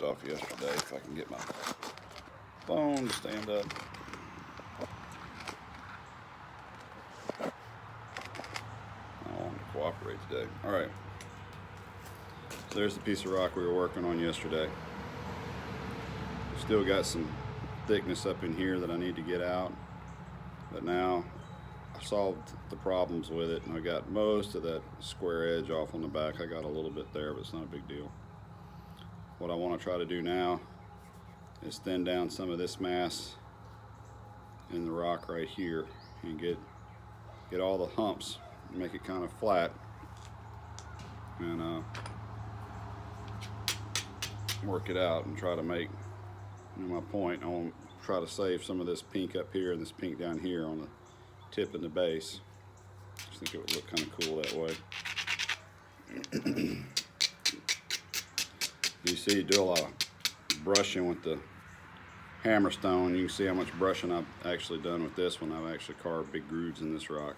dropped off yesterday. If I can get my phone to stand up. I want to cooperate today. All right. So there's the piece of rock we were working on yesterday. Still got some thickness up in here that I need to get out, but now I solved the problems with it, and I got most of that square edge off on the back. I got a little bit there, but it's not a big deal. What I want to try to do now is thin down some of this mass in the rock right here and get all the humps, make it kind of flat, and work it out and try to make, my point. I want to try to save some of this pink up here and this pink down here on the tip and the base. I just think it would look kind of cool that way. You see, you do a lot of brushing with the hammer stone. You can see how much brushing I've actually done with this one. I've actually carved big grooves in this rock.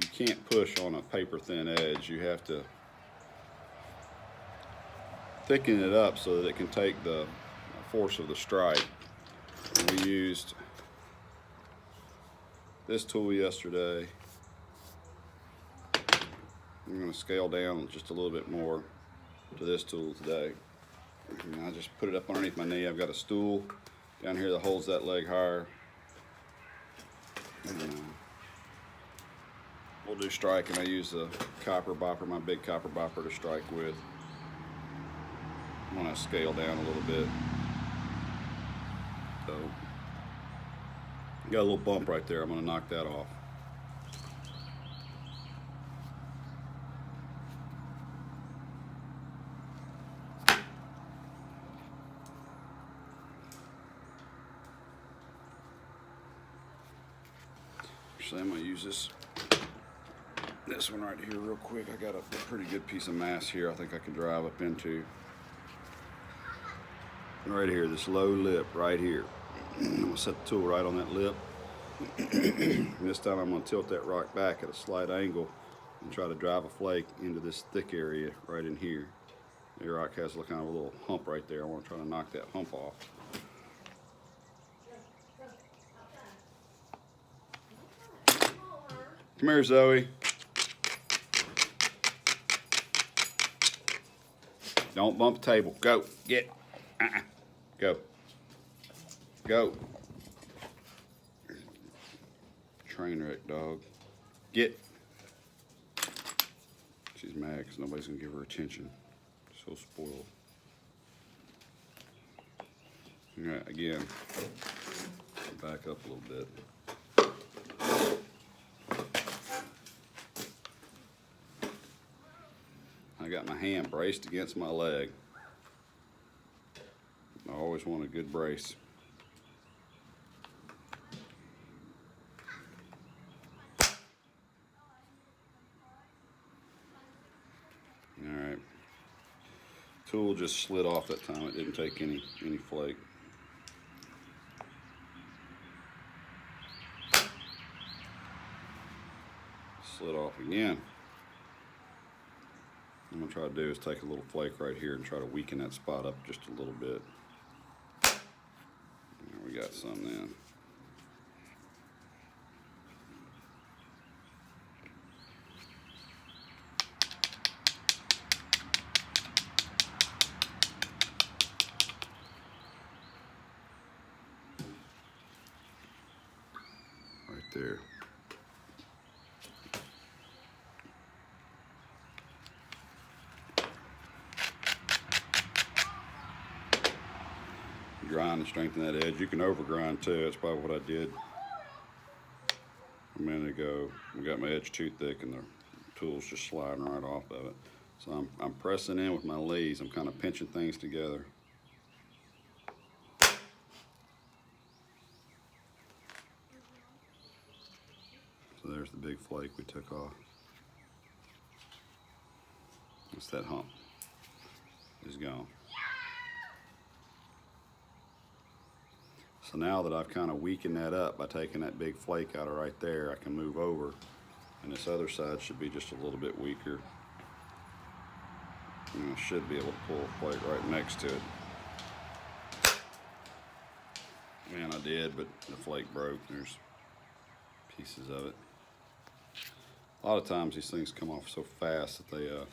You can't push on a paper thin edge. You have to thicken it up so that it can take the force of the strike. And we used this tool yesterday. I'm going to scale down just a little bit more to this tool today. And I just put it up underneath my knee. I've got a stool down here that holds that leg higher. And, we'll do striking. I use the copper bopper, my big copper bopper, to strike with. I want to scale down a little bit. So, got a little bump right there. I'm going to knock that off. Actually, I'm going to use this one right here real quick. I got a pretty good piece of mass here I think I can drive up into. Right here, this low lip right here. I'm going to set the tool right on that lip. This time I'm going to tilt that rock back at a slight angle and try to drive a flake into this thick area right in here. The rock has kind of a little hump right there. I want to try to knock that hump off. Come here, Zoe. Don't bump the table. Go. Get. Go. Go. Train wreck, dog. Get. She's mad because nobody's going to give her attention. So spoiled. All right, again. Back up a little bit. I got my hand braced against my leg. I always want a good brace. Alright. Tool just slid off that time. It didn't take any flake. Slid off again. What I'm going to try to do is take a little flake right here and try to weaken that spot up just a little bit. There, we got some then. Right there. Grind and strengthen that edge. You can over grind too. That's probably what I did a minute ago. I got my edge too thick and the tool's just sliding right off of it. So I'm pressing in with my leads. I'm kind of pinching things together. So there's the big flake we took off. That's that hump. It's gone. So now that I've kind of weakened that up by taking that big flake out of right there, I can move over, and this other side should be just a little bit weaker. And I should be able to pull a flake right next to it. Man, I did, but the flake broke. There's pieces of it. A lot of times these things come off so fast that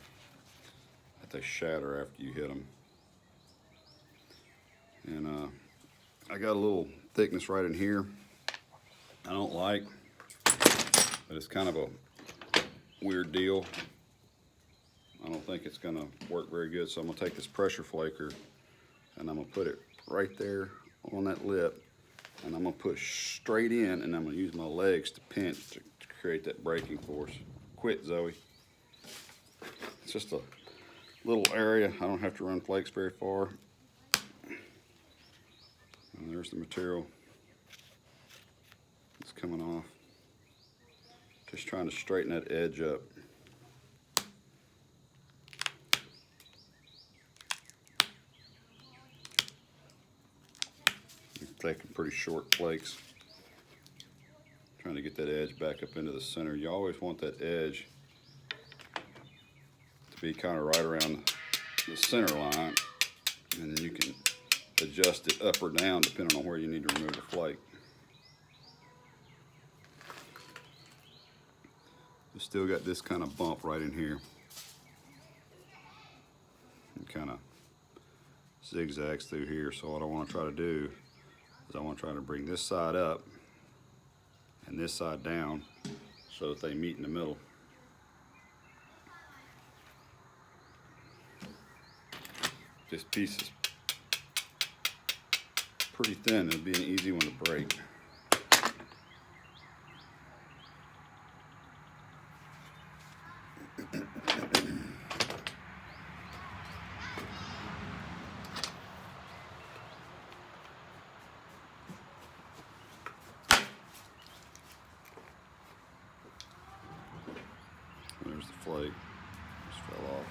they shatter after you hit them. And I got a little thickness right in here. I don't like, but it's kind of a weird deal. I don't think it's gonna work very good, so I'm gonna take this pressure flaker and I'm gonna put it right there on that lip, and I'm gonna push straight in, and I'm gonna use my legs to pinch to create that braking force. Quit, Zoe. It's just a little area. I don't have to run flakes very far. And there's the material. It's coming off. Just trying to straighten that edge up. Taking pretty short flakes. Trying to get that edge back up into the center. You always want that edge to be kind of right around the center line, and then you can adjust it up or down depending on where you need to remove the flake. You still got this kind of bump right in here. It kind of zigzags through here, so what I want to try to do is I want to try to bring this side up and this side down so that they meet in the middle. This piece is pretty thin. It'll be an easy one to break. There's the flake. Just fell off.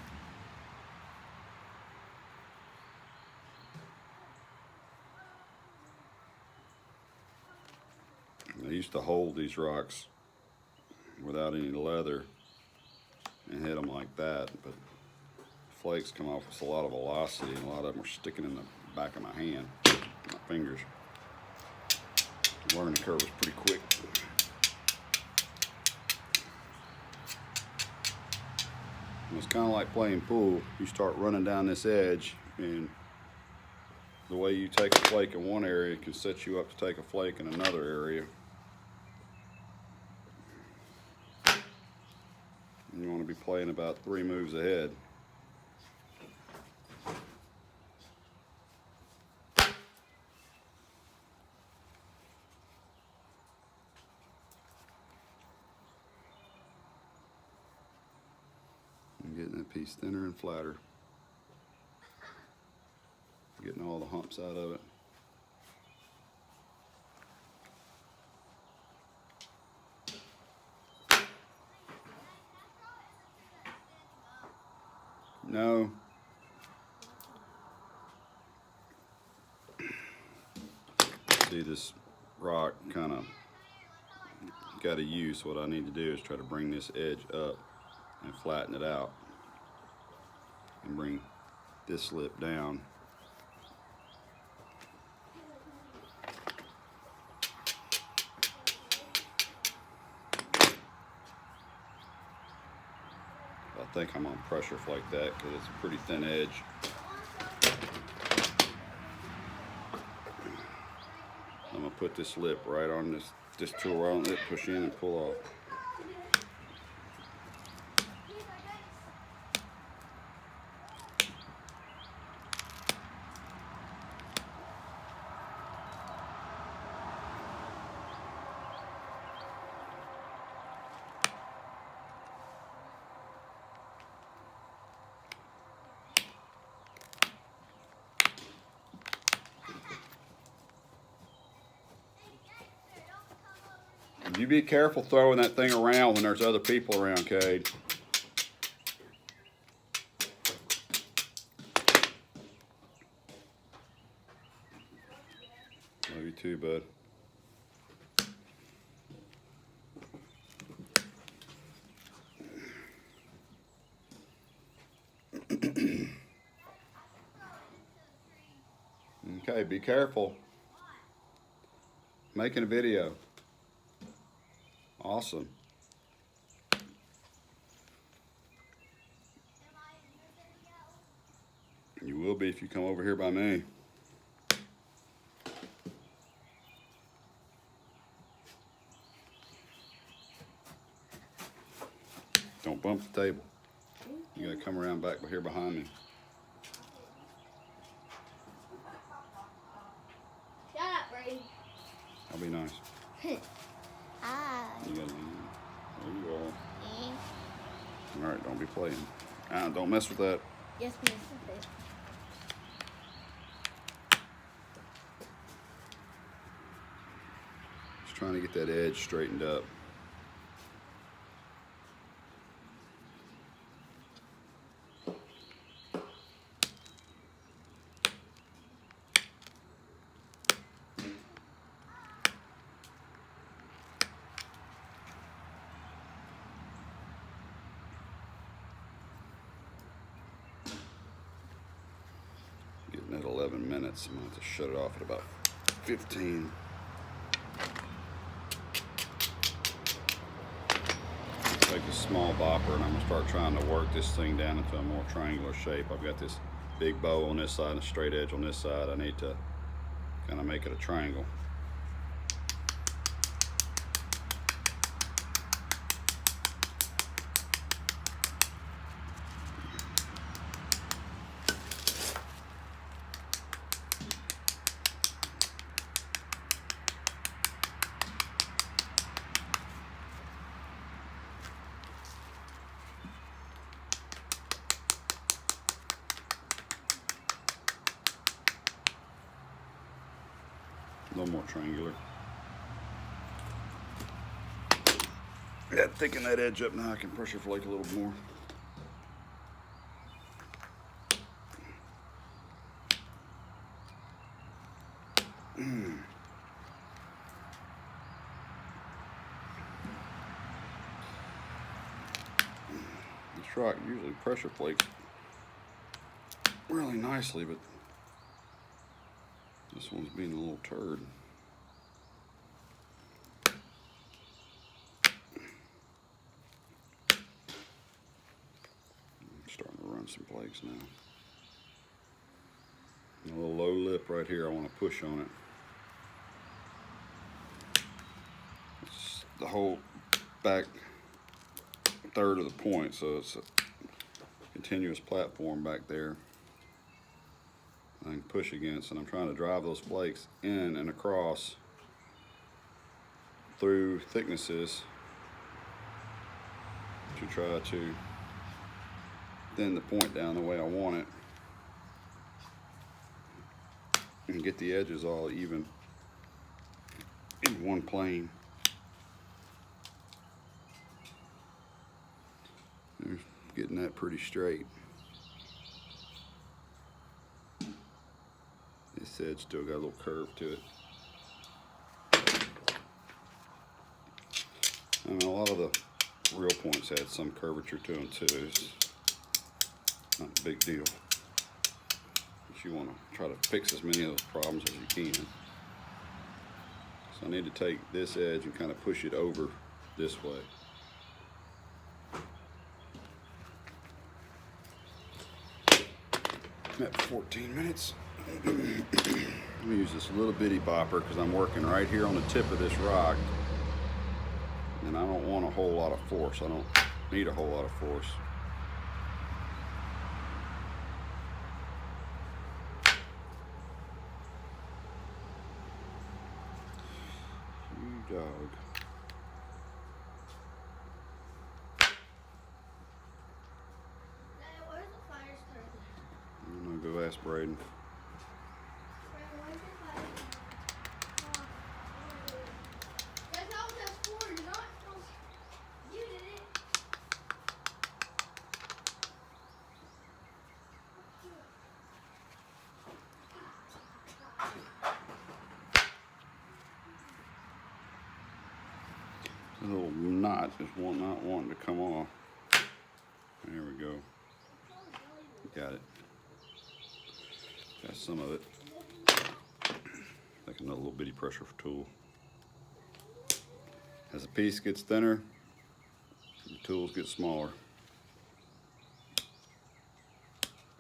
I used to hold these rocks without any leather and hit them like that, but flakes come off with a lot of velocity, and a lot of them are sticking in the back of my hand, my fingers. The learning curve was pretty quick. And it's kind of like playing pool. You start running down this edge, and the way you take a flake in one area can set you up to take a flake in another area. And you want to be playing about 3 moves ahead. I'm getting that piece thinner and flatter. Getting all the humps out of it. No. See, this rock kind of got to use. What I need to do is try to bring this edge up and flatten it out, and bring this lip down. I think I'm on pressure like that because it's a pretty thin edge. I'm gonna put this lip right on this tool right on the lip, push in and pull off. You be careful throwing that thing around when there's other people around, Cade. Love you too, bud. Okay, be careful. Making a video. Awesome. You will be if you come over here by me. Don't bump the table. You gotta come around back here behind me. Shut up, Brady. I'll be nice. You gotta, there you are. All right, don't be playing. Don't mess with that. Yes, miss. Just trying to get that edge straightened up. Getting at 11 minutes. I'm going to have to shut it off at about 15. Take a small bopper and I'm going to start trying to work this thing down into a more triangular shape. I've got this big bow on this side and a straight edge on this side. I need to kind of make it a triangle. A little more triangular. Yeah, thicken that edge up now. I can pressure flake a little more. This rock usually pressure flakes really nicely, but this one's being a little turd. I'm starting to run some flakes now. A little low lip right here, I want to push on it. It's the whole back third of the point, so it's a continuous platform back there I can push against, and I'm trying to drive those flakes in and across through thicknesses to try to thin the point down the way I want it and get the edges all even in one plane. There's getting that pretty straight. This edge still got a little curve to it. I mean, a lot of the real points had some curvature to them too. It's not a big deal. But you want to try to fix as many of those problems as you can. So I need to take this edge and kind of push it over this way. I'm at 14 minutes. Let me use this little bitty bopper because I'm working right here on the tip of this rock. And I don't want a whole lot of force. I don't need a whole lot of force. You dog. Dad, where's the fire starter? I'm gonna go ask Braden. Where's the fire starter? That's how that's for, not from you did it. The little knot is not wanting to come off. There we go. Got it. Got some of it. Like another little bitty pressure tool. As the piece gets thinner, the tools get smaller.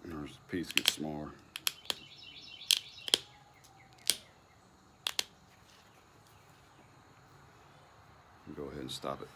And as the piece gets smaller. Go ahead and stop it.